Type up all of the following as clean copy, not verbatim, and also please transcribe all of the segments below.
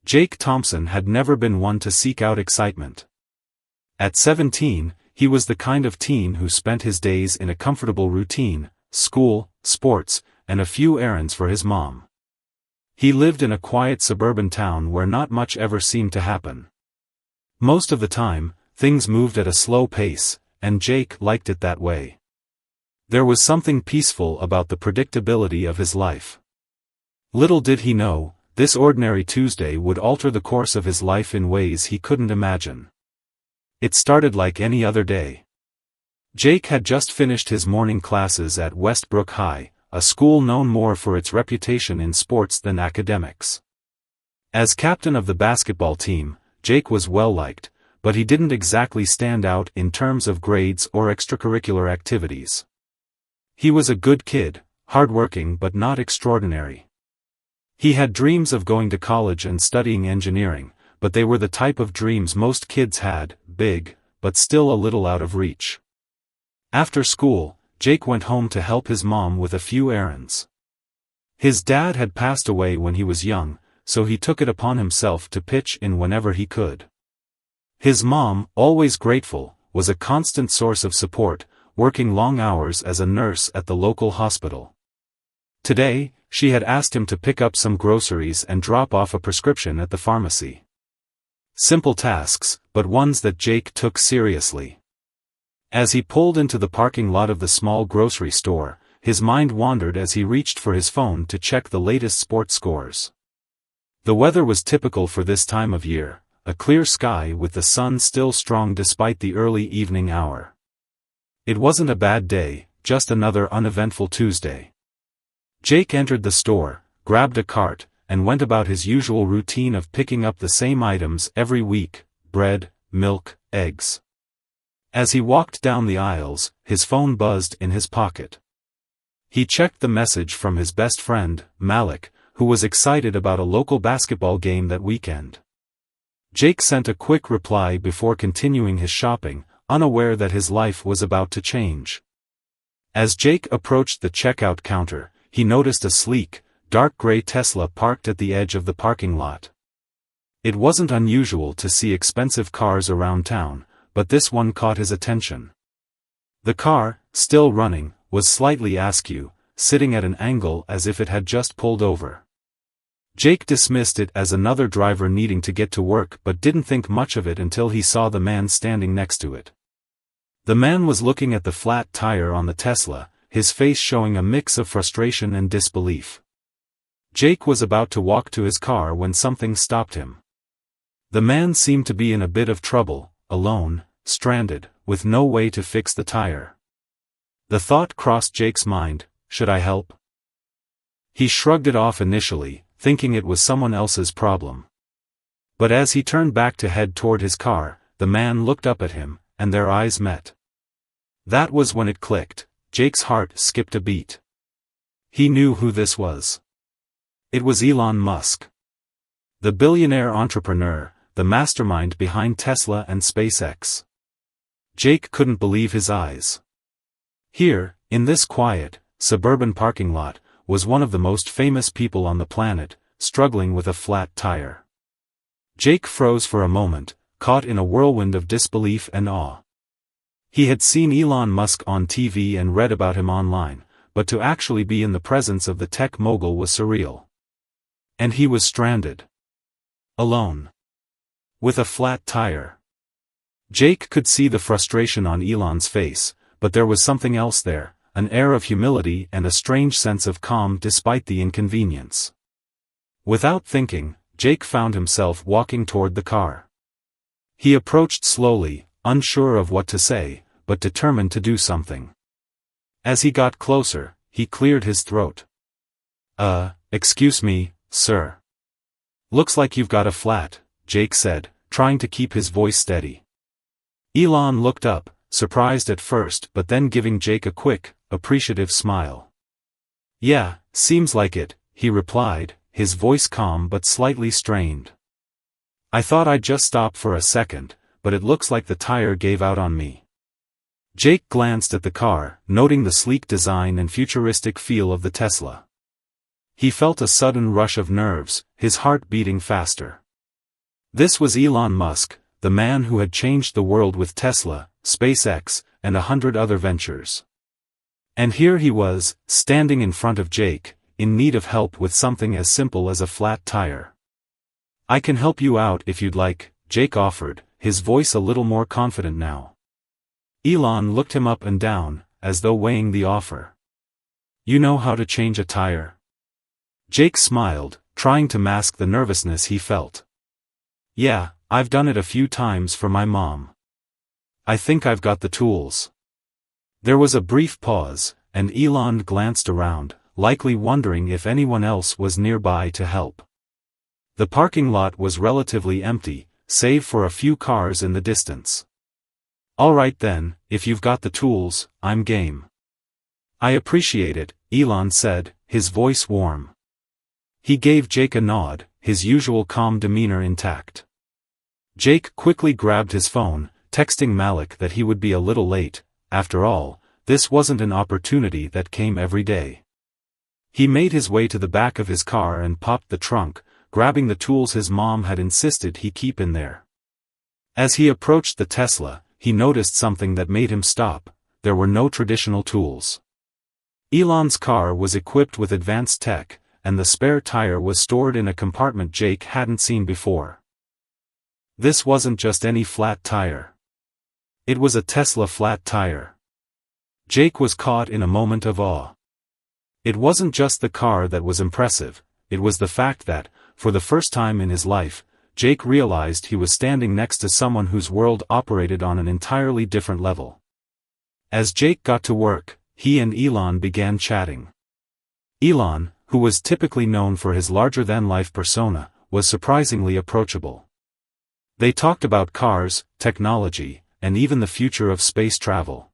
Jake Thompson had never been one to seek out excitement. At 17, he was the kind of teen who spent his days in a comfortable routine: school, sports, and a few errands for his mom. He lived in a quiet suburban town where not much ever seemed to happen. Most of the time, things moved at a slow pace, and Jake liked it that way. There was something peaceful about the predictability of his life. Little did he know, this ordinary Tuesday would alter the course of his life in ways he couldn't imagine. It started like any other day. Jake had just finished his morning classes at Westbrook High, a school known more for its reputation in sports than academics. As captain of the basketball team, Jake was well liked, but he didn't exactly stand out in terms of grades or extracurricular activities. He was a good kid, hardworking but not extraordinary. He had dreams of going to college and studying engineering, but they were the type of dreams most kids had, big, but still a little out of reach. After school, Jake went home to help his mom with a few errands. His dad had passed away when he was young, so he took it upon himself to pitch in whenever he could. His mom, always grateful, was a constant source of support, working long hours as a nurse at the local hospital. Today, she had asked him to pick up some groceries and drop off a prescription at the pharmacy. Simple tasks, but ones that Jake took seriously. As he pulled into the parking lot of the small grocery store, his mind wandered as he reached for his phone to check the latest sports scores. The weather was typical for this time of year, a clear sky with the sun still strong despite the early evening hour. It wasn't a bad day, just another uneventful Tuesday. Jake entered the store, grabbed a cart, and went about his usual routine of picking up the same items every week: bread, milk, eggs. As he walked down the aisles, his phone buzzed in his pocket. He checked the message from his best friend, Malik, who was excited about a local basketball game that weekend. Jake sent a quick reply before continuing his shopping, unaware that his life was about to change. As Jake approached the checkout counter, he noticed a sleek, dark gray Tesla parked at the edge of the parking lot. It wasn't unusual to see expensive cars around town, but this one caught his attention. The car, still running, was slightly askew, sitting at an angle as if it had just pulled over. Jake dismissed it as another driver needing to get to work but didn't think much of it until he saw the man standing next to it. The man was looking at the flat tire on the Tesla, his face showing a mix of frustration and disbelief. Jake was about to walk to his car when something stopped him. The man seemed to be in a bit of trouble, alone, stranded, with no way to fix the tire. The thought crossed Jake's mind: should I help? He shrugged it off initially, thinking it was someone else's problem. But as he turned back to head toward his car, the man looked up at him, and their eyes met. That was when it clicked. Jake's heart skipped a beat. He knew who this was. It was Elon Musk. The billionaire entrepreneur, the mastermind behind Tesla and SpaceX. Jake couldn't believe his eyes. Here, in this quiet, suburban parking lot, was one of the most famous people on the planet, struggling with a flat tire. Jake froze for a moment, caught in a whirlwind of disbelief and awe. He had seen Elon Musk on TV and read about him online, but to actually be in the presence of the tech mogul was surreal. And he was stranded. Alone. With a flat tire. Jake could see the frustration on Elon's face, but there was something else there, an air of humility and a strange sense of calm despite the inconvenience. Without thinking, Jake found himself walking toward the car. He approached slowly, unsure of what to say, but determined to do something. As he got closer, he cleared his throat. Excuse me, sir. Looks like you've got a flat, Jake said, trying to keep his voice steady. Elon looked up, surprised at first but then giving Jake a quick, appreciative smile. Yeah, seems like it, he replied, his voice calm but slightly strained. I thought I'd just stop for a second, but it looks like the tire gave out on me. Jake glanced at the car, noting the sleek design and futuristic feel of the Tesla. He felt a sudden rush of nerves, his heart beating faster. This was Elon Musk, the man who had changed the world with Tesla, SpaceX, and 100 other ventures. And here he was, standing in front of Jake, in need of help with something as simple as a flat tire. "I can help you out if you'd like," Jake offered, his voice a little more confident now. Elon looked him up and down, as though weighing the offer. "You know how to change a tire?" Jake smiled, trying to mask the nervousness he felt. "Yeah, I've done it a few times for my mom. I think I've got the tools." There was a brief pause, and Elon glanced around, likely wondering if anyone else was nearby to help. The parking lot was relatively empty, save for a few cars in the distance. "All right then, if you've got the tools, I'm game." "I appreciate it," Elon said, his voice warm. He gave Jake a nod, his usual calm demeanor intact. Jake quickly grabbed his phone, texting Malik that he would be a little late. After all, this wasn't an opportunity that came every day. He made his way to the back of his car and popped the trunk, grabbing the tools his mom had insisted he keep in there. As he approached the Tesla, he noticed something that made him stop. There were no traditional tools. Elon's car was equipped with advanced tech, and the spare tire was stored in a compartment Jake hadn't seen before. This wasn't just any flat tire. It was a Tesla flat tire. Jake was caught in a moment of awe. It wasn't just the car that was impressive, it was the fact that, for the first time in his life, Jake realized he was standing next to someone whose world operated on an entirely different level. As Jake got to work, he and Elon began chatting. Elon, who was typically known for his larger-than-life persona, was surprisingly approachable. They talked about cars, technology, and even the future of space travel.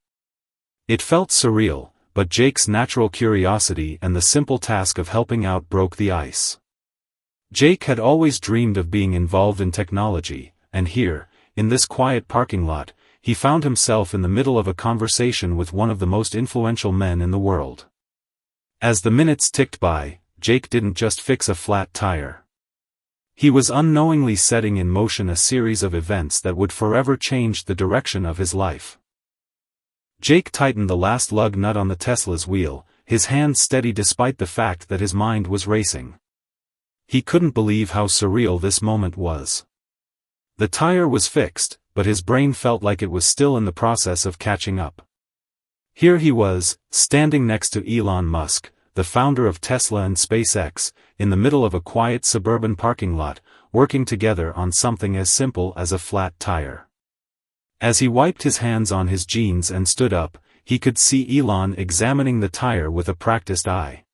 It felt surreal, but Jake's natural curiosity and the simple task of helping out broke the ice. Jake had always dreamed of being involved in technology, and here, in this quiet parking lot, he found himself in the middle of a conversation with one of the most influential men in the world. As the minutes ticked by, Jake didn't just fix a flat tire. He was unknowingly setting in motion a series of events that would forever change the direction of his life. Jake tightened the last lug nut on the Tesla's wheel, his hand steady despite the fact that his mind was racing. He couldn't believe how surreal this moment was. The tire was fixed, but his brain felt like it was still in the process of catching up. Here he was, standing next to Elon Musk, the founder of Tesla and SpaceX, in the middle of a quiet suburban parking lot, working together on something as simple as a flat tire. As he wiped his hands on his jeans and stood up, he could see Elon examining the tire with a practiced eye.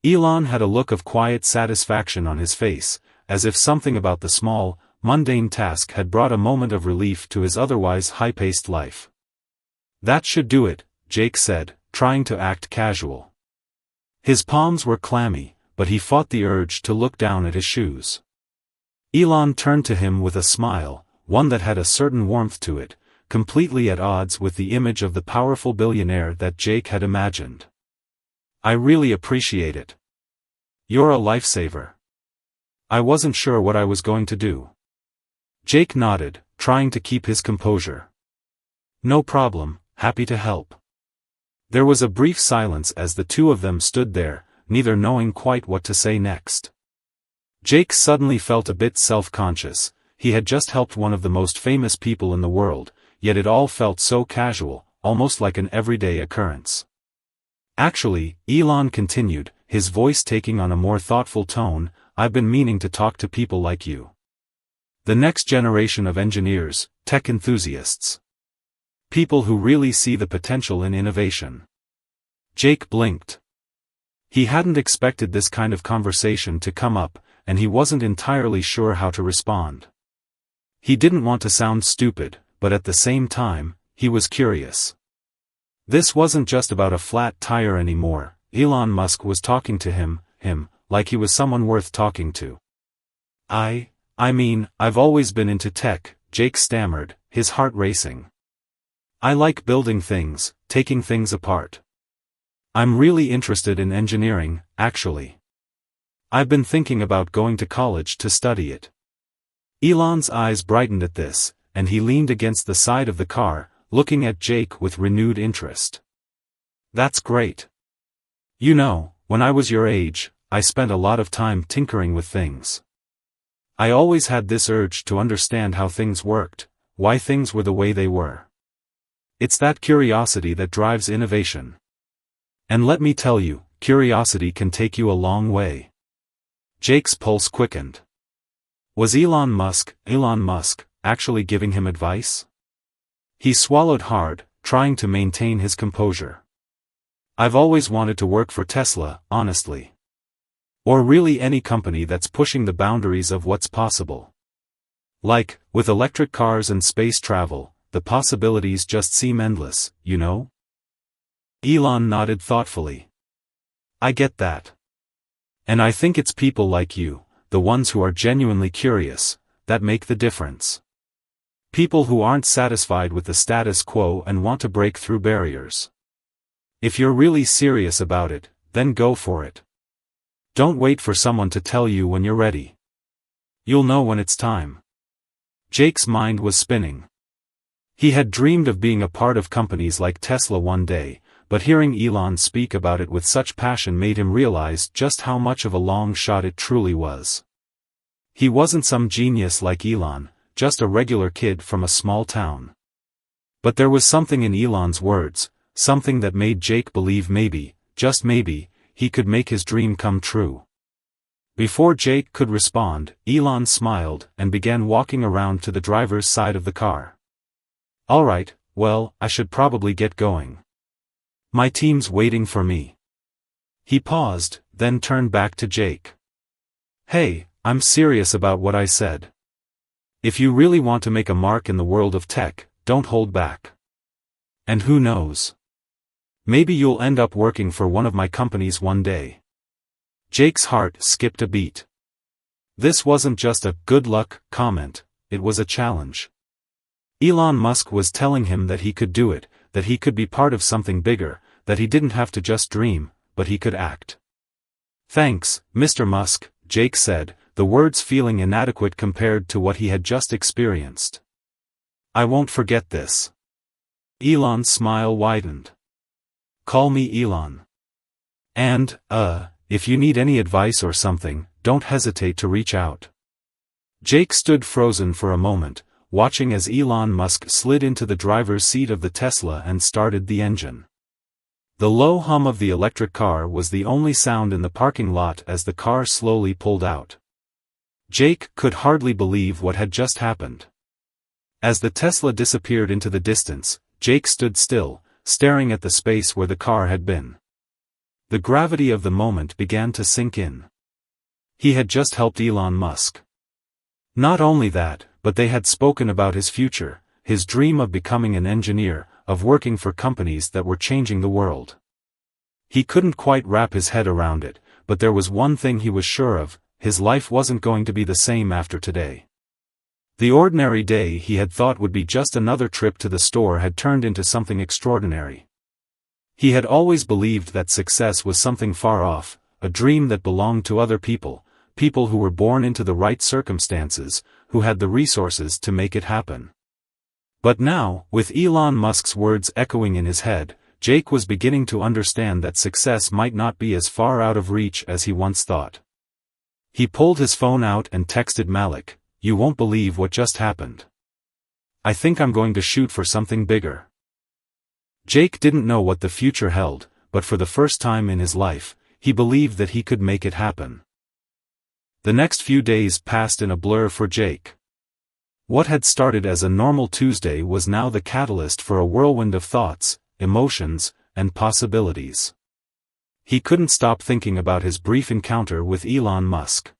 Elon had a look of quiet satisfaction on his face, as if something about the small, mundane task had brought a moment of relief to his otherwise high-paced life. "That should do it," Jake said, trying to act casual. His palms were clammy, but he fought the urge to look down at his shoes. Elon turned to him with a smile, one that had a certain warmth to it, completely at odds with the image of the powerful billionaire that Jake had imagined. "I really appreciate it. You're a lifesaver. I wasn't sure what I was going to do." Jake nodded, trying to keep his composure. "No problem, happy to help." There was a brief silence as the two of them stood there, neither knowing quite what to say next. Jake suddenly felt a bit self-conscious. He had just helped one of the most famous people in the world, yet it all felt so casual, almost like an everyday occurrence. "Actually," Elon continued, his voice taking on a more thoughtful tone, "I've been meaning to talk to people like you. The next generation of engineers, tech enthusiasts. People who really see the potential in innovation." Jake blinked. He hadn't expected this kind of conversation to come up, and he wasn't entirely sure how to respond. He didn't want to sound stupid, but at the same time, he was curious. This wasn't just about a flat tire anymore. Elon Musk was talking to him, like he was someone worth talking to. I mean, I've always been into tech," Jake stammered, his heart racing. "I like building things, taking things apart. I'm really interested in engineering, actually. I've been thinking about going to college to study it." Elon's eyes brightened at this, and he leaned against the side of the car, looking at Jake with renewed interest. That's great. You know, when I was your age, I spent a lot of time tinkering with things. I always had this urge to understand how things worked, why things were the way they were. It's that curiosity that drives innovation. And let me tell you, curiosity can take you a long way. Jake's pulse quickened. Was Elon Musk, actually giving him advice? He swallowed hard, trying to maintain his composure. I've always wanted to work for Tesla, honestly. Or really any company that's pushing the boundaries of what's possible. Like, with electric cars and space travel, the possibilities just seem endless, you know? Elon nodded thoughtfully. I get that. And I think it's people like you, the ones who are genuinely curious, that make the difference. People who aren't satisfied with the status quo and want to break through barriers. If you're really serious about it, then go for it. Don't wait for someone to tell you when you're ready. You'll know when it's time. Jake's mind was spinning. He had dreamed of being a part of companies like Tesla one day, but hearing Elon speak about it with such passion made him realize just how much of a long shot it truly was. He wasn't some genius like Elon, just a regular kid from a small town. But there was something in Elon's words, something that made Jake believe maybe, just maybe, he could make his dream come true. Before Jake could respond, Elon smiled and began walking around to the driver's side of the car. All right, well, I should probably get going. My team's waiting for me. He paused, then turned back to Jake. Hey, I'm serious about what I said. If you really want to make a mark in the world of tech, don't hold back. And who knows? Maybe you'll end up working for one of my companies one day. Jake's heart skipped a beat. This wasn't just a good luck comment, it was a challenge. Elon Musk was telling him that he could do it, that he could be part of something bigger, that he didn't have to just dream, but he could act. Thanks, Mr. Musk, Jake said, the words feeling inadequate compared to what he had just experienced. I won't forget this. Elon's smile widened. Call me Elon. And, if you need any advice or something, don't hesitate to reach out. Jake stood frozen for a moment, watching as Elon Musk slid into the driver's seat of the Tesla and started the engine. The low hum of the electric car was the only sound in the parking lot as the car slowly pulled out. Jake could hardly believe what had just happened. As the Tesla disappeared into the distance, Jake stood still, staring at the space where the car had been. The gravity of the moment began to sink in. He had just helped Elon Musk. Not only that, but they had spoken about his future, his dream of becoming an engineer, of working for companies that were changing the world. He couldn't quite wrap his head around it, but there was one thing he was sure of, his life wasn't going to be the same after today. The ordinary day he had thought would be just another trip to the store had turned into something extraordinary. He had always believed that success was something far off, a dream that belonged to other people, people who were born into the right circumstances, who had the resources to make it happen. But now, with Elon Musk's words echoing in his head, Jake was beginning to understand that success might not be as far out of reach as he once thought. He pulled his phone out and texted Malik, "You won't believe what just happened. I think I'm going to shoot for something bigger." Jake didn't know what the future held, but for the first time in his life, he believed that he could make it happen. The next few days passed in a blur for Jake. What had started as a normal Tuesday was now the catalyst for a whirlwind of thoughts, emotions, and possibilities. He couldn't stop thinking about his brief encounter with Elon Musk.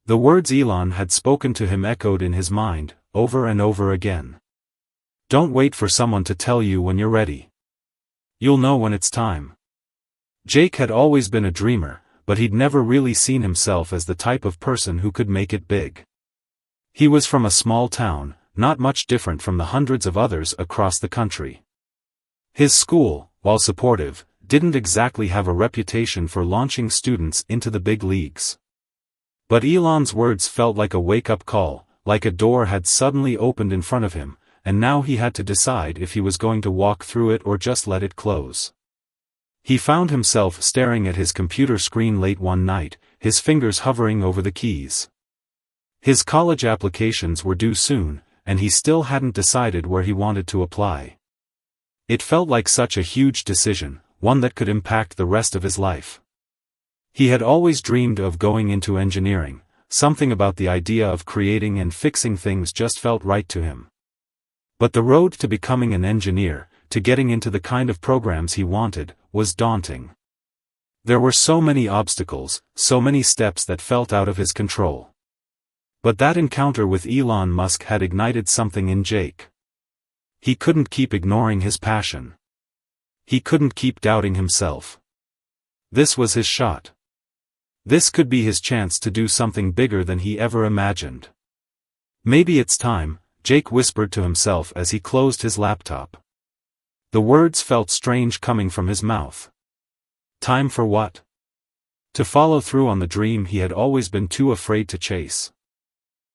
The words Elon had spoken to him echoed in his mind, over and over again. Don't wait for someone to tell you when you're ready. You'll know when it's time. Jake had always been a dreamer, but he'd never really seen himself as the type of person who could make it big. He was from a small town, not much different from the hundreds of others across the country. His school, while supportive, didn't exactly have a reputation for launching students into the big leagues. But Elon's words felt like a wake-up call, like a door had suddenly opened in front of him, and now he had to decide if he was going to walk through it or just let it close. He found himself staring at his computer screen late one night, his fingers hovering over the keys. His college applications were due soon, and he still hadn't decided where he wanted to apply. It felt like such a huge decision, one that could impact the rest of his life. He had always dreamed of going into engineering. Something about the idea of creating and fixing things just felt right to him. But the road to becoming an engineer, to getting into the kind of programs he wanted, was daunting. There were so many obstacles, so many steps that felt out of his control. But that encounter with Elon Musk had ignited something in Jake. He couldn't keep ignoring his passion. He couldn't keep doubting himself. This was his shot. This could be his chance to do something bigger than he ever imagined. Maybe it's time, Jake whispered to himself as he closed his laptop. The words felt strange coming from his mouth. Time for what? To follow through on the dream he had always been too afraid to chase.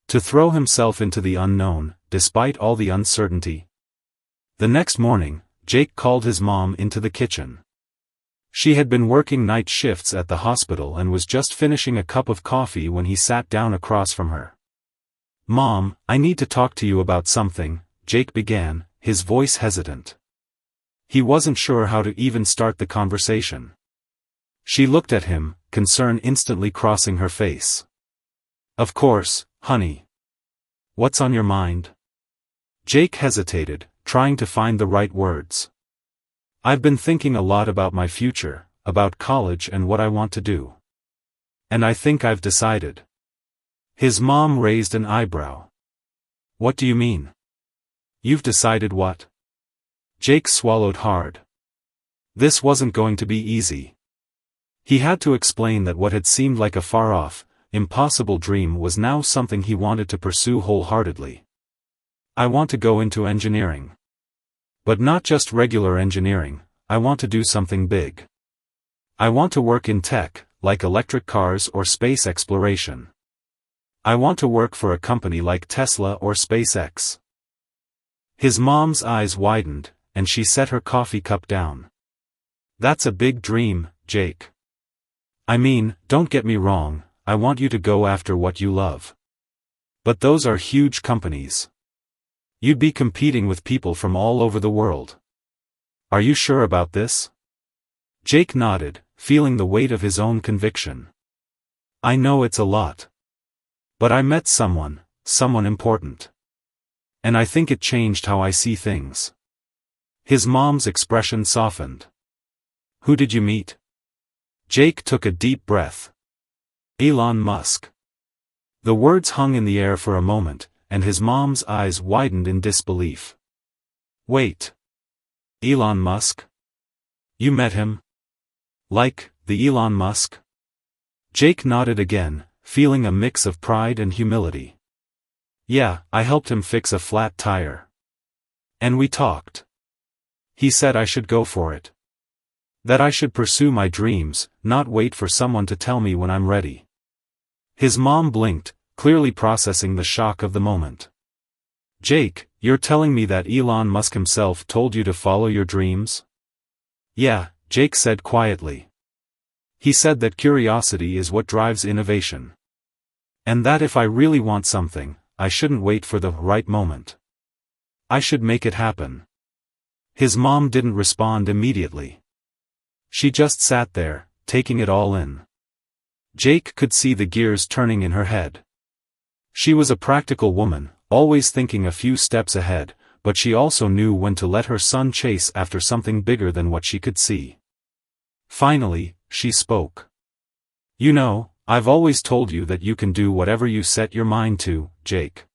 To throw himself into the unknown, despite all the uncertainty. The next morning, Jake called his mom into the kitchen. She had been working night shifts at the hospital and was just finishing a cup of coffee when he sat down across from her. "Mom, I need to talk to you about something," Jake began, his voice hesitant. He wasn't sure how to even start the conversation. She looked at him, concern instantly crossing her face. "Of course, honey. What's on your mind?" Jake hesitated, trying to find the right words. "I've been thinking a lot about my future, about college and what I want to do. And I think I've decided." His mom raised an eyebrow. "What do you mean? You've decided what?" Jake swallowed hard. This wasn't going to be easy. He had to explain that what had seemed like a far-off, impossible dream was now something he wanted to pursue wholeheartedly. "I want to go into engineering. But not just regular engineering, I want to do something big. I want to work in tech, like electric cars or space exploration. I want to work for a company like Tesla or SpaceX." His mom's eyes widened, and she set her coffee cup down. "That's a big dream, Jake. I mean, don't get me wrong, I want you to go after what you love. But those are huge companies. You'd be competing with people from all over the world. Are you sure about this?" Jake nodded, feeling the weight of his own conviction. "I know it's a lot. But I met someone important. And I think it changed how I see things." His mom's expression softened. "Who did you meet?" Jake took a deep breath. "Elon Musk." The words hung in the air for a moment, and his mom's eyes widened in disbelief. "Wait. Elon Musk? You met him? Like, the Elon Musk?" Jake nodded again, feeling a mix of pride and humility. "Yeah, I helped him fix a flat tire. And we talked. He said I should go for it. That I should pursue my dreams, not wait for someone to tell me when I'm ready." His mom blinked, clearly processing the shock of the moment. "Jake, you're telling me that Elon Musk himself told you to follow your dreams?" "Yeah," Jake said quietly. "He said that curiosity is what drives innovation. And that if I really want something, I shouldn't wait for the right moment. I should make it happen." His mom didn't respond immediately. She just sat there, taking it all in. Jake could see the gears turning in her head. She was a practical woman, always thinking a few steps ahead, but she also knew when to let her son chase after something bigger than what she could see. Finally, she spoke. "You know, I've always told you that you can do whatever you set your mind to, Jake.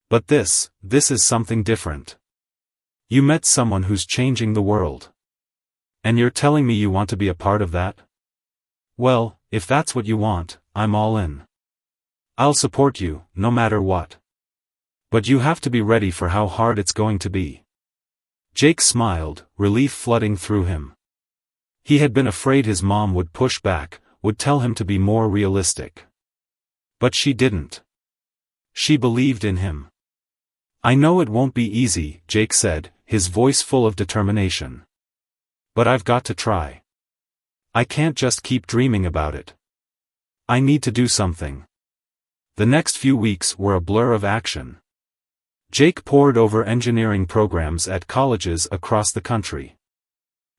But this is something different. You met someone who's changing the world. And you're telling me you want to be a part of that? Well, if that's what you want, I'm all in. I'll support you, no matter what. But you have to be ready for how hard it's going to be." Jake smiled, relief flooding through him. He had been afraid his mom would push back, would tell him to be more realistic. But she didn't. She believed in him. "I know it won't be easy," Jake said, his voice full of determination. "But I've got to try. I can't just keep dreaming about it. I need to do something." The next few weeks were a blur of action. Jake pored over engineering programs at colleges across the country.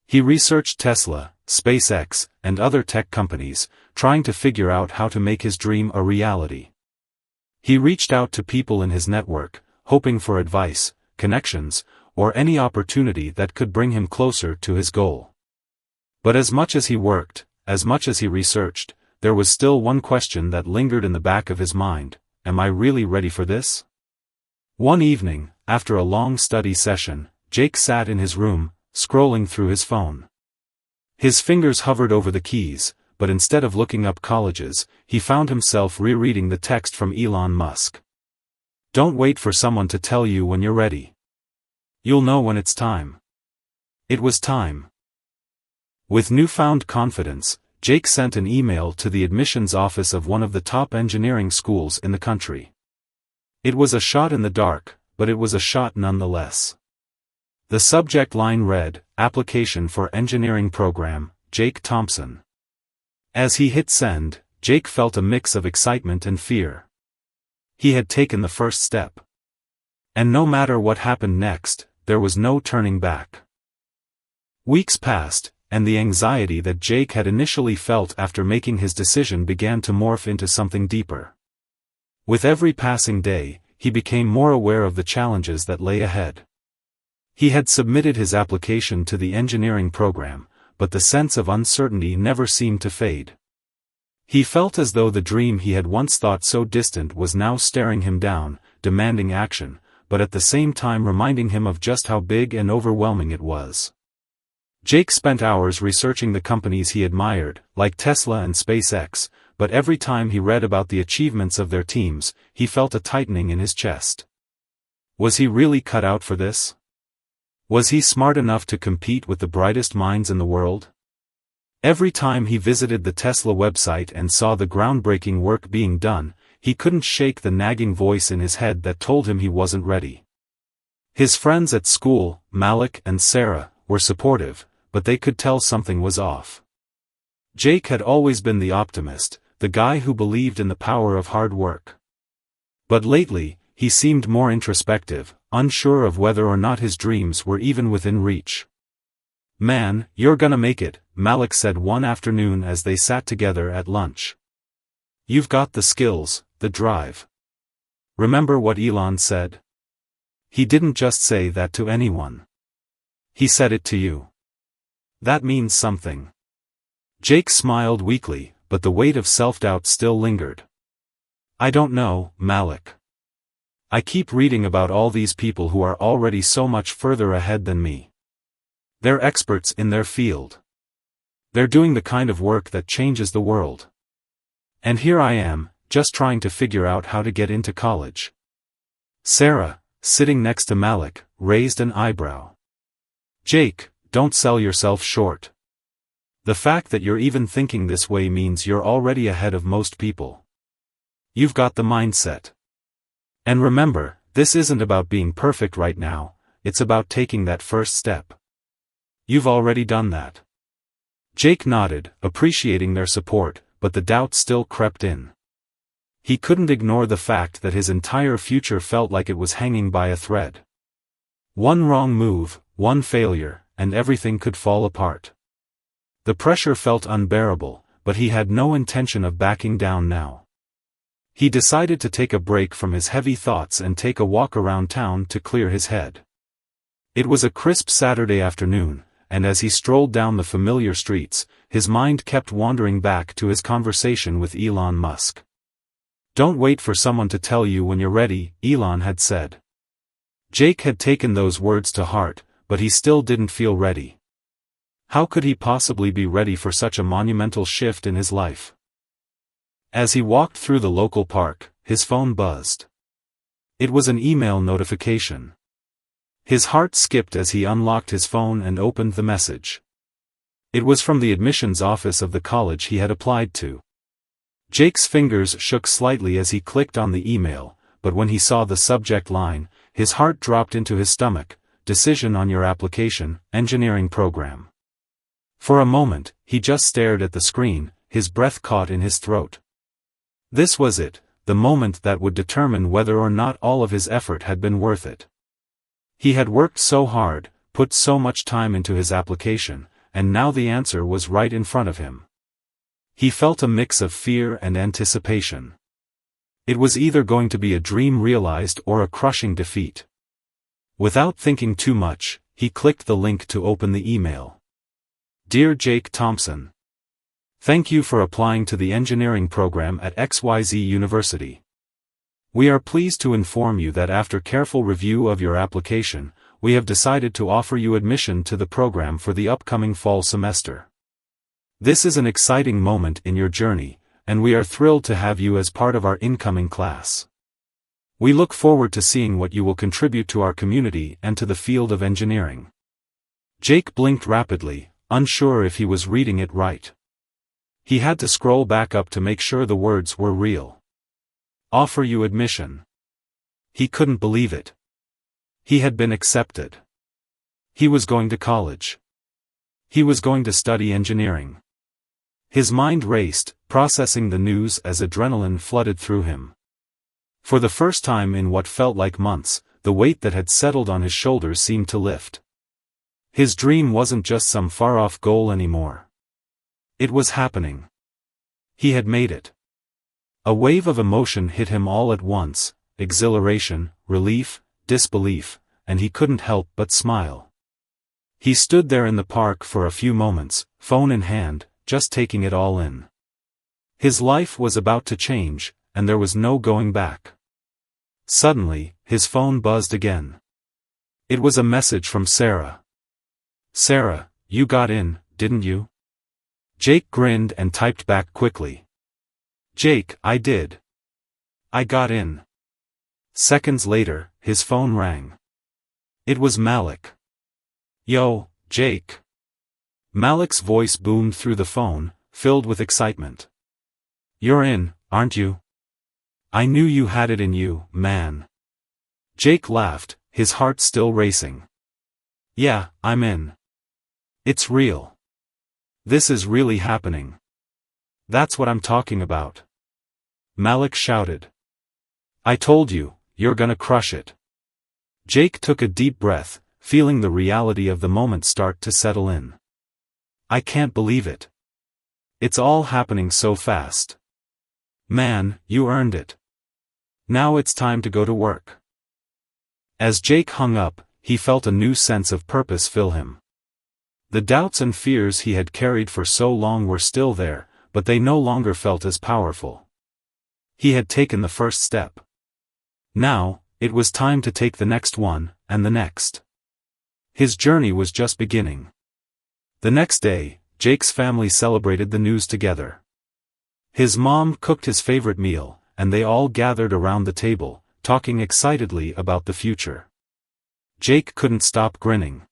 He researched Tesla, SpaceX, and other tech companies, trying to figure out how to make his dream a reality. He reached out to people in his network, hoping for advice, connections, or any opportunity that could bring him closer to his goal. But as much as he worked, as much as he researched, there was still one question that lingered in the back of his mind: am I really ready for this? One evening, after a long study session, Jake sat in his room, scrolling through his phone. His fingers hovered over the keys, but instead of looking up colleges, he found himself rereading the text from Elon Musk. "Don't wait for someone to tell you when you're ready. You'll know when it's time." It was time. With newfound confidence, Jake sent an email to the admissions office of one of the top engineering schools in the country. It was a shot in the dark, but it was a shot nonetheless. The subject line read, "Application for Engineering Program, Jake Thompson." As he hit send, Jake felt a mix of excitement and fear. He had taken the first step. And no matter what happened next, there was no turning back. Weeks passed, and the anxiety that Jake had initially felt after making his decision began to morph into something deeper. With every passing day, he became more aware of the challenges that lay ahead. He had submitted his application to the engineering program, but the sense of uncertainty never seemed to fade. He felt as though the dream he had once thought so distant was now staring him down, demanding action, but at the same time reminding him of just how big and overwhelming it was. Jake spent hours researching the companies he admired, like Tesla and SpaceX, but every time he read about the achievements of their teams, he felt a tightening in his chest. Was he really cut out for this? Was he smart enough to compete with the brightest minds in the world? Every time he visited the Tesla website and saw the groundbreaking work being done, he couldn't shake the nagging voice in his head that told him he wasn't ready. His friends at school, Malik and Sarah, were supportive, but they could tell something was off. Jake had always been the optimist, the guy who believed in the power of hard work. But lately, he seemed more introspective, unsure of whether or not his dreams were even within reach. "Man, you're gonna make it," Malik said one afternoon as they sat together at lunch. "You've got the skills, the drive. Remember what Elon said? He didn't just say that to anyone. He said it to you. That means something." Jake smiled weakly, but the weight of self-doubt still lingered. "I don't know, Malik. I keep reading about all these people who are already so much further ahead than me. They're experts in their field. They're doing the kind of work that changes the world. And here I am, just trying to figure out how to get into college." Sarah, sitting next to Malik, raised an eyebrow. "Jake, don't sell yourself short. The fact that you're even thinking this way means you're already ahead of most people. You've got the mindset. And remember, this isn't about being perfect right now, it's about taking that first step. You've already done that." Jake nodded, appreciating their support, but the doubt still crept in. He couldn't ignore the fact that his entire future felt like it was hanging by a thread. One wrong move, one failure, and everything could fall apart. The pressure felt unbearable, but he had no intention of backing down now. He decided to take a break from his heavy thoughts and take a walk around town to clear his head. It was a crisp Saturday afternoon, and as he strolled down the familiar streets, his mind kept wandering back to his conversation with Elon Musk. "Don't wait for someone to tell you when you're ready," Elon had said. Jake had taken those words to heart, but he still didn't feel ready. How could he possibly be ready for such a monumental shift in his life? As he walked through the local park, his phone buzzed. It was an email notification. His heart skipped as he unlocked his phone and opened the message. It was from the admissions office of the college he had applied to. Jake's fingers shook slightly as he clicked on the email, but when he saw the subject line, his heart dropped into his stomach: decision on your application, engineering program. For a moment, he just stared at the screen, his breath caught in his throat. This was it, the moment that would determine whether or not all of his effort had been worth it. He had worked so hard, put so much time into his application, and now the answer was right in front of him. He felt a mix of fear and anticipation. It was either going to be a dream realized or a crushing defeat. Without thinking too much, he clicked the link to open the email. Dear Jake Thompson, thank you for applying to the engineering program at XYZ University. We are pleased to inform you that after careful review of your application, we have decided to offer you admission to the program for the upcoming fall semester. This is an exciting moment in your journey, and we are thrilled to have you as part of our incoming class. We look forward to seeing what you will contribute to our community and to the field of engineering. Jake blinked rapidly, unsure if he was reading it right. He had to scroll back up to make sure the words were real. Offer you admission. He couldn't believe it. He had been accepted. He was going to college. He was going to study engineering. His mind raced, processing the news as adrenaline flooded through him. For the first time in what felt like months, the weight that had settled on his shoulders seemed to lift. His dream wasn't just some far-off goal anymore. It was happening. He had made it. A wave of emotion hit him all at once: exhilaration, relief, disbelief, and he couldn't help but smile. He stood there in the park for a few moments, phone in hand, just taking it all in. His life was about to change, and there was no going back. Suddenly, his phone buzzed again. It was a message from Sarah. Sarah, you got in, didn't you? Jake grinned and typed back quickly. Jake, I did. I got in. Seconds later, his phone rang. It was Malik. Yo, Jake. Malik's voice boomed through the phone, filled with excitement. You're in, aren't you? I knew you had it in you, man. Jake laughed, his heart still racing. Yeah, I'm in. It's real. This is really happening. That's what I'm talking about. Malik shouted. I told you, you're gonna crush it. Jake took a deep breath, feeling the reality of the moment start to settle in. I can't believe it. It's all happening so fast. Man, you earned it. Now it's time to go to work. As Jake hung up, he felt a new sense of purpose fill him. The doubts and fears he had carried for so long were still there, but they no longer felt as powerful. He had taken the first step. Now, it was time to take the next one, and the next. His journey was just beginning. The next day, Jake's family celebrated the news together. His mom cooked his favorite meal, and they all gathered around the table, talking excitedly about the future. Jake couldn't stop grinning.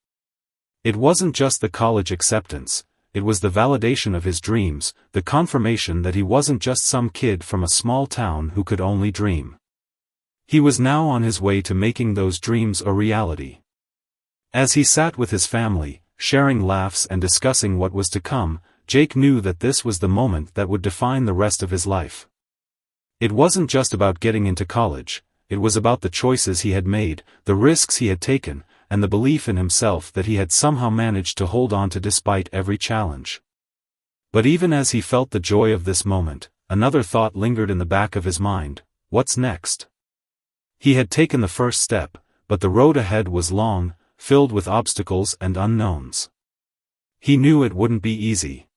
It wasn't just the college acceptance, it was the validation of his dreams, the confirmation that he wasn't just some kid from a small town who could only dream. He was now on his way to making those dreams a reality. As he sat with his family, sharing laughs and discussing what was to come, Jake knew that this was the moment that would define the rest of his life. It wasn't just about getting into college, it was about the choices he had made, the risks he had taken, and the belief in himself that he had somehow managed to hold on to despite every challenge. But even as he felt the joy of this moment, another thought lingered in the back of his mind: what's next? He had taken the first step, but the road ahead was long, filled with obstacles and unknowns. He knew it wouldn't be easy.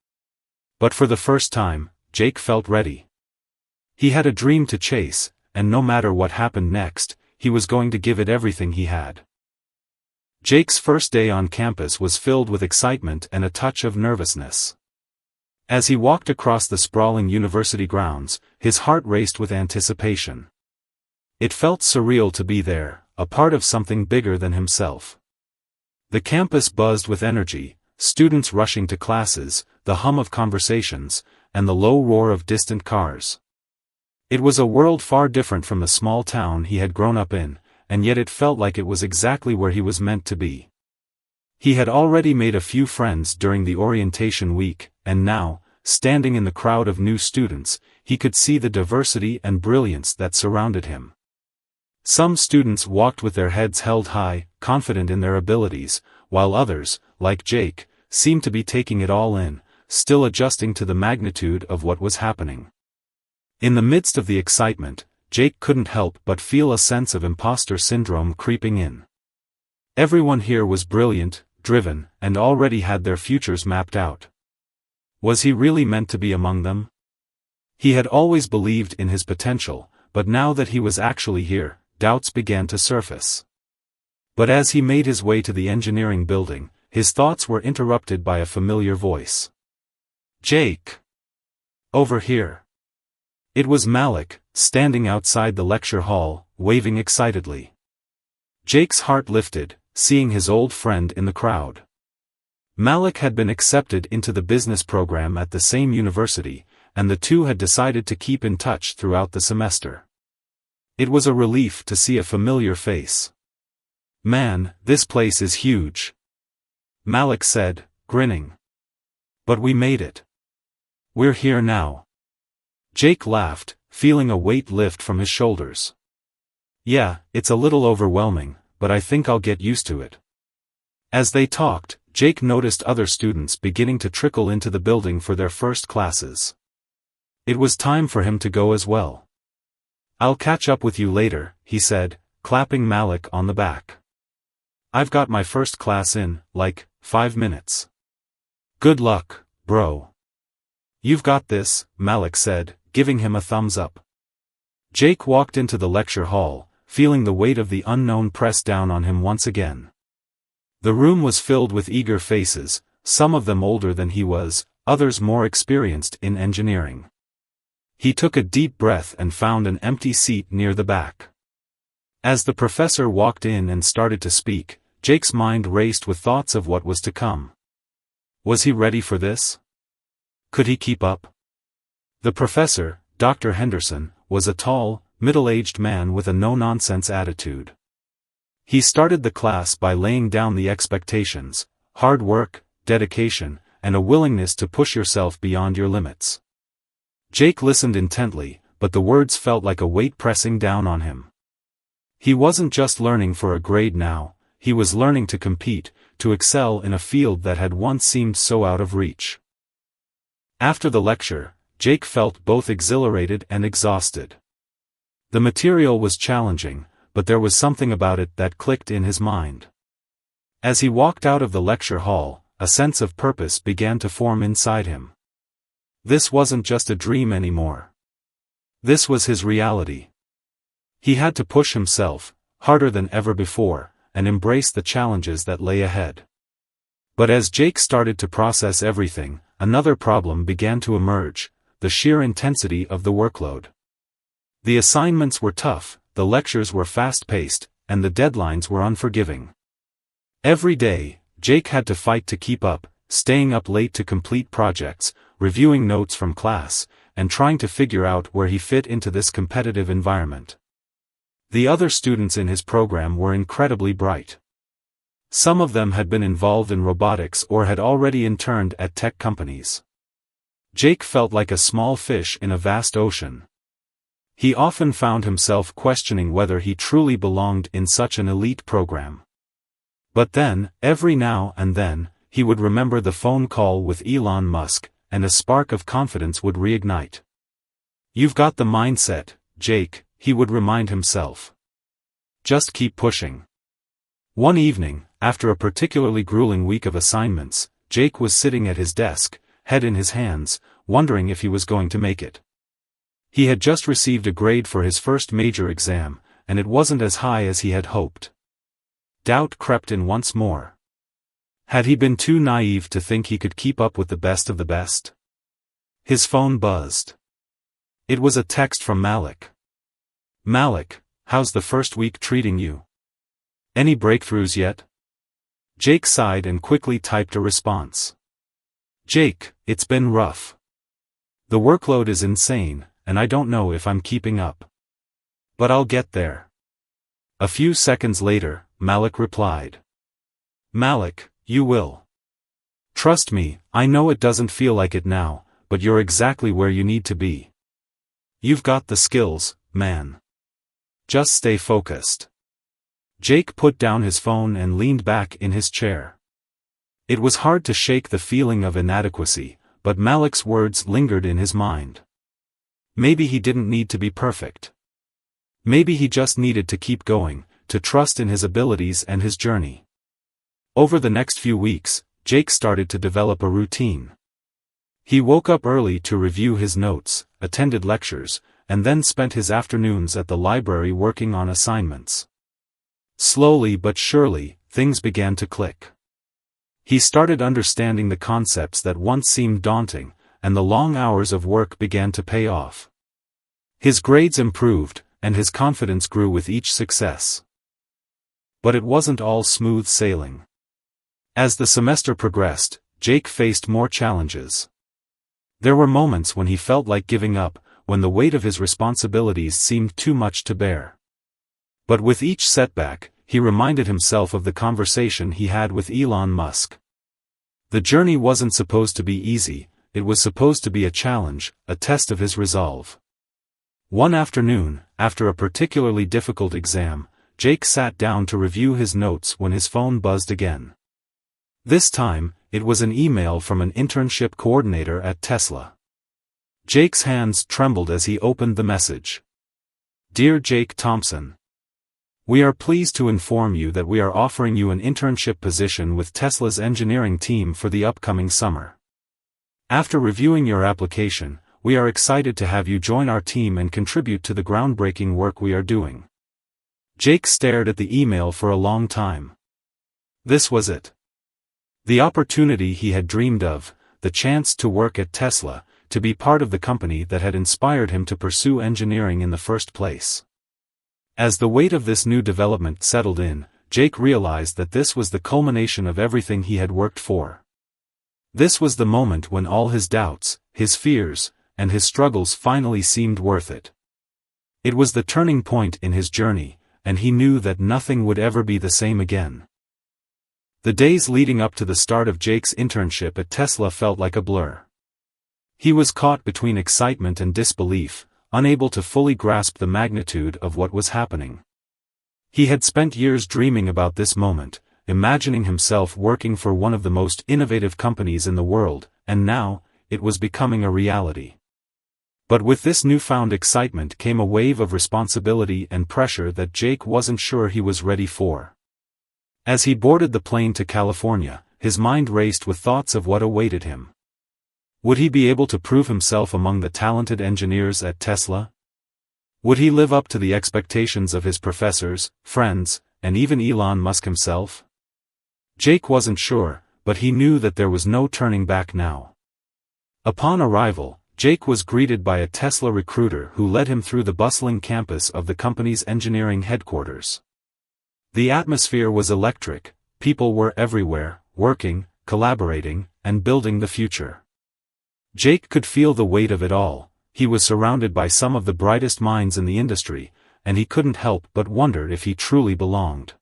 But for the first time, Jake felt ready. He had a dream to chase, and no matter what happened next, he was going to give it everything he had. Jake's first day on campus was filled with excitement and a touch of nervousness. As he walked across the sprawling university grounds, his heart raced with anticipation. It felt surreal to be there, a part of something bigger than himself. The campus buzzed with energy, students rushing to classes, the hum of conversations, and the low roar of distant cars. It was a world far different from the small town he had grown up in, and yet it felt like it was exactly where he was meant to be. He had already made a few friends during the orientation week, and now, standing in the crowd of new students, he could see the diversity and brilliance that surrounded him. Some students walked with their heads held high, confident in their abilities, while others, like Jake, seemed to be taking it all in, still adjusting to the magnitude of what was happening. In the midst of the excitement, Jake couldn't help but feel a sense of imposter syndrome creeping in. Everyone here was brilliant, driven, and already had their futures mapped out. Was he really meant to be among them? He had always believed in his potential, but now that he was actually here, doubts began to surface. But as he made his way to the engineering building, his thoughts were interrupted by a familiar voice. "Jake! Over here!" It was Malik, standing outside the lecture hall, waving excitedly. Jake's heart lifted, seeing his old friend in the crowd. Malik had been accepted into the business program at the same university, and the two had decided to keep in touch throughout the semester. It was a relief to see a familiar face. "Man, this place is huge," Malik said, grinning. "But we made it. We're here now." Jake laughed, feeling a weight lift from his shoulders. "Yeah, it's a little overwhelming, but I think I'll get used to it." As they talked, Jake noticed other students beginning to trickle into the building for their first classes. It was time for him to go as well. "I'll catch up with you later," he said, clapping Malik on the back. "I've got my first class in, like, 5 minutes. Good luck, bro." "You've got this," Malik said, giving him a thumbs up. Jake walked into the lecture hall, feeling the weight of the unknown press down on him once again. The room was filled with eager faces, some of them older than he was, others more experienced in engineering. He took a deep breath and found an empty seat near the back. As the professor walked in and started to speak, Jake's mind raced with thoughts of what was to come. Was he ready for this? Could he keep up? The professor, Dr. Henderson, was a tall, middle-aged man with a no-nonsense attitude. He started the class by laying down the expectations: hard work, dedication, and a willingness to push yourself beyond your limits. Jake listened intently, but the words felt like a weight pressing down on him. He wasn't just learning for a grade now, he was learning to compete, to excel in a field that had once seemed so out of reach. After the lecture, Jake felt both exhilarated and exhausted. The material was challenging, but there was something about it that clicked in his mind. As he walked out of the lecture hall, a sense of purpose began to form inside him. This wasn't just a dream anymore. This was his reality. He had to push himself, harder than ever before, and embrace the challenges that lay ahead. But as Jake started to process everything, another problem began to emerge: the sheer intensity of the workload. The assignments were tough, the lectures were fast-paced, and the deadlines were unforgiving. Every day, Jake had to fight to keep up, staying up late to complete projects, reviewing notes from class, and trying to figure out where he fit into this competitive environment. The other students in his program were incredibly bright. Some of them had been involved in robotics or had already interned at tech companies. Jake felt like a small fish in a vast ocean. He often found himself questioning whether he truly belonged in such an elite program. But then, every now and then, he would remember the phone call with Elon Musk, and a spark of confidence would reignite. "You've got the mindset, Jake," he would remind himself. "Just keep pushing." One evening, after a particularly grueling week of assignments, Jake was sitting at his desk, head in his hands, wondering if he was going to make it. He had just received a grade for his first major exam, and it wasn't as high as he had hoped. Doubt crept in once more. Had he been too naive to think he could keep up with the best of the best? His phone buzzed. It was a text from Malik. "Malik, how's the first week treating you? Any breakthroughs yet?" Jake sighed and quickly typed a response. "Jake, it's been rough. The workload is insane, and I don't know if I'm keeping up. But I'll get there. A few seconds later, Malik replied. Malik, you will. Trust me, I know it doesn't feel like it now, but you're exactly where you need to be. You've got the skills, man. Just stay focused. Jake put down his phone and leaned back in his chair. It was hard to shake the feeling of inadequacy, but Malik's words lingered in his mind. Maybe he didn't need to be perfect. Maybe he just needed to keep going, to trust in his abilities and his journey. Over the next few weeks, Jake started to develop a routine. He woke up early to review his notes, attended lectures, and then spent his afternoons at the library working on assignments. Slowly but surely, things began to click. He started understanding the concepts that once seemed daunting, and the long hours of work began to pay off. His grades improved, and his confidence grew with each success. But it wasn't all smooth sailing. As the semester progressed, Jake faced more challenges. There were moments when he felt like giving up, when the weight of his responsibilities seemed too much to bear. But with each setback, he reminded himself of the conversation he had with Elon Musk. The journey wasn't supposed to be easy, it was supposed to be a challenge, a test of his resolve. One afternoon, after a particularly difficult exam, Jake sat down to review his notes when his phone buzzed again. This time, it was an email from an internship coordinator at Tesla. Jake's hands trembled as he opened the message. Dear Jake Thompson, we are pleased to inform you that we are offering you an internship position with Tesla's engineering team for the upcoming summer. After reviewing your application, we are excited to have you join our team and contribute to the groundbreaking work we are doing. Jake stared at the email for a long time. This was it. The opportunity he had dreamed of, the chance to work at Tesla, to be part of the company that had inspired him to pursue engineering in the first place. As the weight of this new development settled in, Jake realized that this was the culmination of everything he had worked for. This was the moment when all his doubts, his fears, and his struggles finally seemed worth it. It was the turning point in his journey, and he knew that nothing would ever be the same again. The days leading up to the start of Jake's internship at Tesla felt like a blur. He was caught between excitement and disbelief, unable to fully grasp the magnitude of what was happening. He had spent years dreaming about this moment, imagining himself working for one of the most innovative companies in the world, and now, it was becoming a reality. But with this newfound excitement came a wave of responsibility and pressure that Jake wasn't sure he was ready for. As he boarded the plane to California, his mind raced with thoughts of what awaited him. Would he be able to prove himself among the talented engineers at Tesla? Would he live up to the expectations of his professors, friends, and even Elon Musk himself? Jake wasn't sure, but he knew that there was no turning back now. Upon arrival, Jake was greeted by a Tesla recruiter who led him through the bustling campus of the company's engineering headquarters. The atmosphere was electric, people were everywhere, working, collaborating, and building the future. Jake could feel the weight of it all. He was surrounded by some of the brightest minds in the industry, and he couldn't help but wonder if he truly belonged.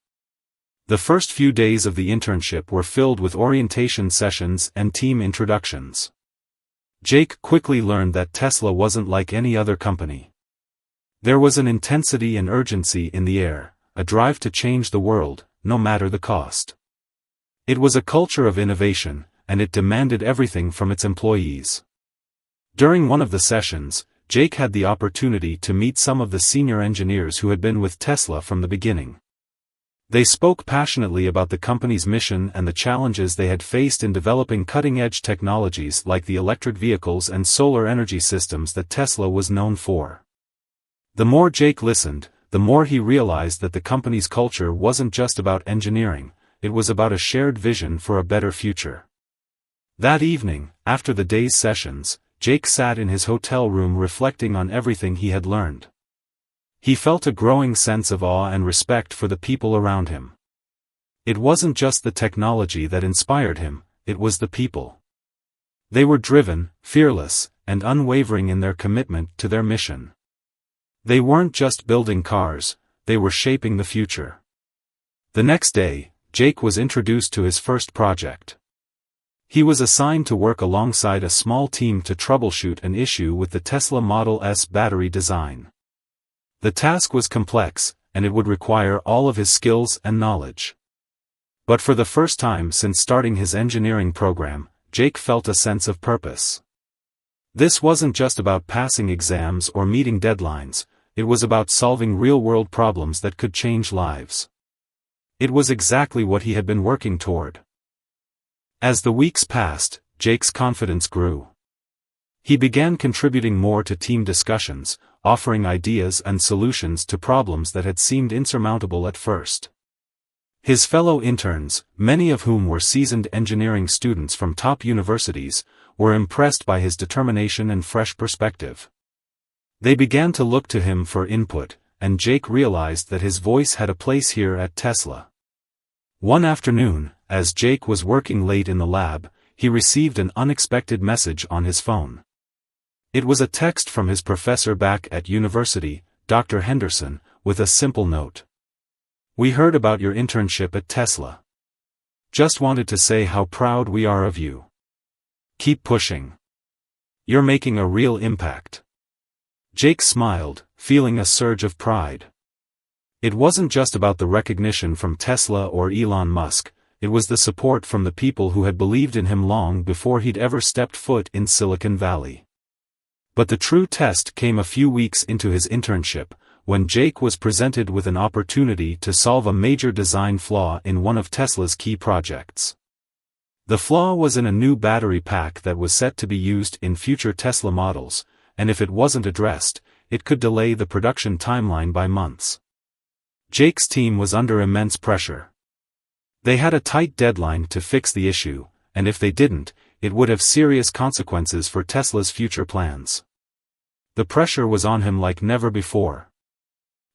The first few days of the internship were filled with orientation sessions and team introductions. Jake quickly learned that Tesla wasn't like any other company. There was an intensity and urgency in the air, a drive to change the world, no matter the cost. It was a culture of innovation, and it demanded everything from its employees. During one of the sessions, Jake had the opportunity to meet some of the senior engineers who had been with Tesla from the beginning. They spoke passionately about the company's mission and the challenges they had faced in developing cutting-edge technologies like the electric vehicles and solar energy systems that Tesla was known for. The more Jake listened, the more he realized that the company's culture wasn't just about engineering, it was about a shared vision for a better future. That evening, after the day's sessions, Jake sat in his hotel room reflecting on everything he had learned. He felt a growing sense of awe and respect for the people around him. It wasn't just the technology that inspired him, it was the people. They were driven, fearless, and unwavering in their commitment to their mission. They weren't just building cars, they were shaping the future. The next day, Jake was introduced to his first project. He was assigned to work alongside a small team to troubleshoot an issue with the Tesla Model S battery design. The task was complex, and it would require all of his skills and knowledge. But for the first time since starting his engineering program, Jake felt a sense of purpose. This wasn't just about passing exams or meeting deadlines, it was about solving real-world problems that could change lives. It was exactly what he had been working toward. As the weeks passed, Jake's confidence grew. He began contributing more to team discussions, offering ideas and solutions to problems that had seemed insurmountable at first. His fellow interns, many of whom were seasoned engineering students from top universities, were impressed by his determination and fresh perspective. They began to look to him for input, and Jake realized that his voice had a place here at Tesla. One afternoon, as Jake was working late in the lab, he received an unexpected message on his phone. It was a text from his professor back at university, Dr. Henderson, with a simple note. "We heard about your internship at Tesla. Just wanted to say how proud we are of you. Keep pushing. You're making a real impact." Jake smiled, feeling a surge of pride. It wasn't just about the recognition from Tesla or Elon Musk, it was the support from the people who had believed in him long before he'd ever stepped foot in Silicon Valley. But the true test came a few weeks into his internship, when Jake was presented with an opportunity to solve a major design flaw in one of Tesla's key projects. The flaw was in a new battery pack that was set to be used in future Tesla models, and if it wasn't addressed, it could delay the production timeline by months. Jake's team was under immense pressure. They had a tight deadline to fix the issue, and if they didn't, it would have serious consequences for Tesla's future plans. The pressure was on him like never before.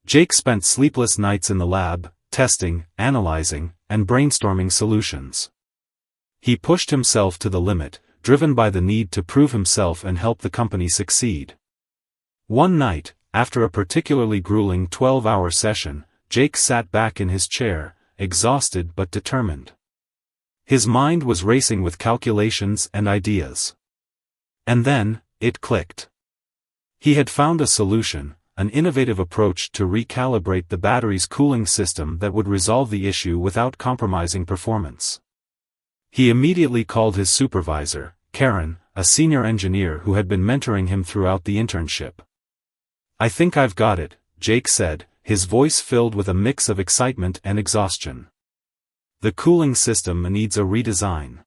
Jake spent sleepless nights in the lab, testing, analyzing, and brainstorming solutions. He pushed himself to the limit, driven by the need to prove himself and help the company succeed. One night, after a particularly grueling 12-hour session, Jake sat back in his chair, exhausted but determined. His mind was racing with calculations and ideas. And then, it clicked. He had found a solution, an innovative approach to recalibrate the battery's cooling system that would resolve the issue without compromising performance. He immediately called his supervisor, Karen, a senior engineer who had been mentoring him throughout the internship. "I think I've got it," Jake said, his voice filled with a mix of excitement and exhaustion. "The cooling system needs a redesign.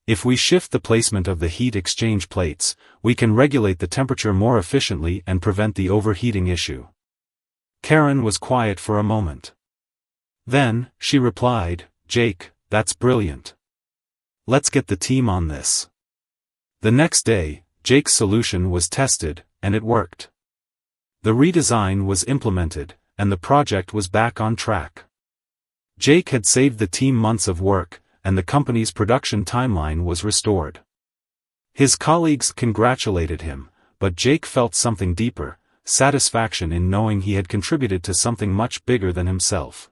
If we shift the placement of the heat exchange plates, we can regulate the temperature more efficiently and prevent the overheating issue." Karen was quiet for a moment. Then, she replied, "Jake, that's brilliant. Let's get the team on this." The next day, Jake's solution was tested, and it worked. The redesign was implemented, and the project was back on track. Jake had saved the team months of work, and the company's production timeline was restored. His colleagues congratulated him, but Jake felt something deeper, satisfaction in knowing he had contributed to something much bigger than himself.